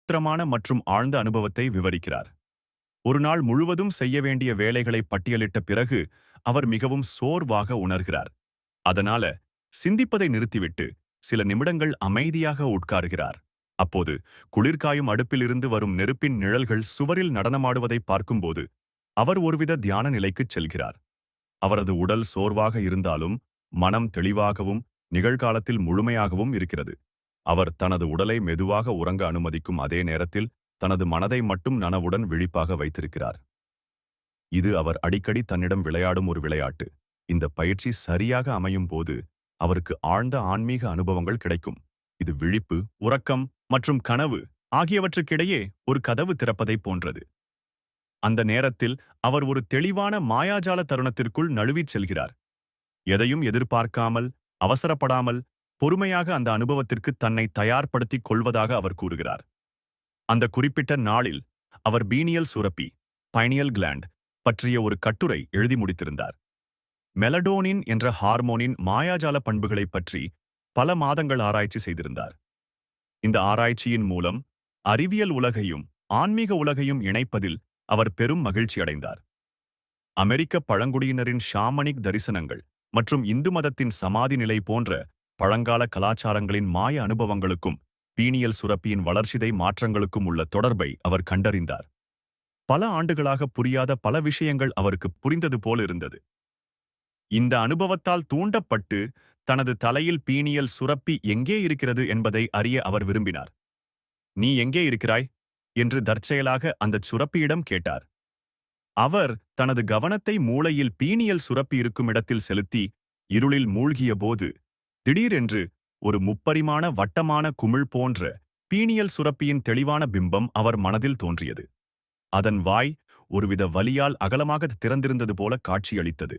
விசித்திரமான மற்றும் ஆழ்ந்த அனுபவத்தை விவரிக்கிறார். ஒரு நாள் முழுவதும் செய்ய வேண்டிய வேலைகளை பட்டியலிட்ட பிறகு அவர் மிகவும் சோர்வாக உணர்கிறார். அதனால சிந்திப்பதை நிறுத்திவிட்டு சில நிமிடங்கள் அமைதியாக உட்காருகிறார். அப்போது குளிர்காயும் அடுப்பிலிருந்து வரும் நெருப்பின் நிழல்கள் சுவரில் நடனமாடுவதை பார்க்கும்போது அவர் ஒருவித தியான நிலைக்குச் செல்கிறார். அவரது உடல் சோர்வாக இருந்தாலும் மனம் தெளிவாகவும் நிகழ்காலத்தில் முழுமையாகவும் இருக்கிறது. அவர் தனது உடலை மெதுவாக உறங்க அனுமதிக்கும் அதே நேரத்தில் தனது மனதை மட்டும் நனவுடன் விழிப்பாக வைத்திருக்கிறார். இது அவர் அடிக்கடி தன்னிடம் விளையாடும் ஒரு விளையாட்டு. இந்த பயிற்சி சரியாக அமையும் போது அவருக்கு ஆழ்ந்த ஆன்மீக அனுபவங்கள் கிடைக்கும். இது விழிப்பு, உறக்கம் மற்றும் கனவு ஆகியவற்றுக்கிடையே ஒரு கதவு திறப்பதைப் போன்றது. அந்த நேரத்தில் அவர் ஒரு தெளிவான மாயாஜால தருணத்திற்குள் நழுவிச் செல்கிறார். எதையும் எதிர்பார்க்காமல், அவசரப்படாமல், பொறுமையாக அந்த அனுபவத்திற்கு தன்னை தயார்படுத்திக் கொள்வதாக அவர் கூறுகிறார். அந்த குறிப்பிட்ட நாளில் அவர் பீனியல் சுரப்பி பைனியல் கிளாண்ட் பற்றிய ஒரு கட்டுரை எழுதி முடித்திருந்தார். மெலடோனின் என்ற ஹார்மோனின் மாயாஜால பண்புகளைப் பற்றி பல மாதங்கள் ஆராய்ச்சி செய்திருந்தார். இந்த ஆராய்ச்சியின் மூலம் அறிவியல் உலகையும் ஆன்மீக உலகையும் இணைப்பதில் அவர் பெரும் மகிழ்ச்சி அடைந்தார். அமெரிக்க பழங்குடியினரின் ஷாமனிக் தரிசனங்கள் மற்றும் இந்து மதத்தின் சமாதி நிலை போன்ற பழங்கால கலாச்சாரங்களின் மாய அனுபவங்களுக்கும் பீனியல் சுரப்பியின் வளர்சிதை மாற்றங்களுக்கும் உள்ள தொடர்பை அவர் கண்டறிந்தார். பல ஆண்டுகளாக புரியாத பல விஷயங்கள் அவருக்கு புரிந்தது போல இருந்தது. இந்த அனுபவத்தால் தூண்டப்பட்டு தனது தலையில் பீனியல் சுரப்பி எங்கே இருக்கிறது என்பதை அறிய அவர் விரும்பினார். "நீ எங்கே இருக்கிறாய்?" என்று தற்செயலாக அந்தச் சுரப்பியிடம் கேட்டார். அவர் தனது கவனத்தை மூளையில் பீனியல் சுரப்பி இருக்கும் இடத்தில் செலுத்தி இருளில் மூழ்கிய போது திடீரென்று ஒரு முப்பரிமாண வட்டமான குமிழ் போன்ற பீனியல் சுரப்பியின் தெளிவான பிம்பம் அவர் மனதில் தோன்றியது. அதன் வாய் ஒருவித வலியால் அகலமாக திறந்திருந்தது போல காட்சியளித்தது.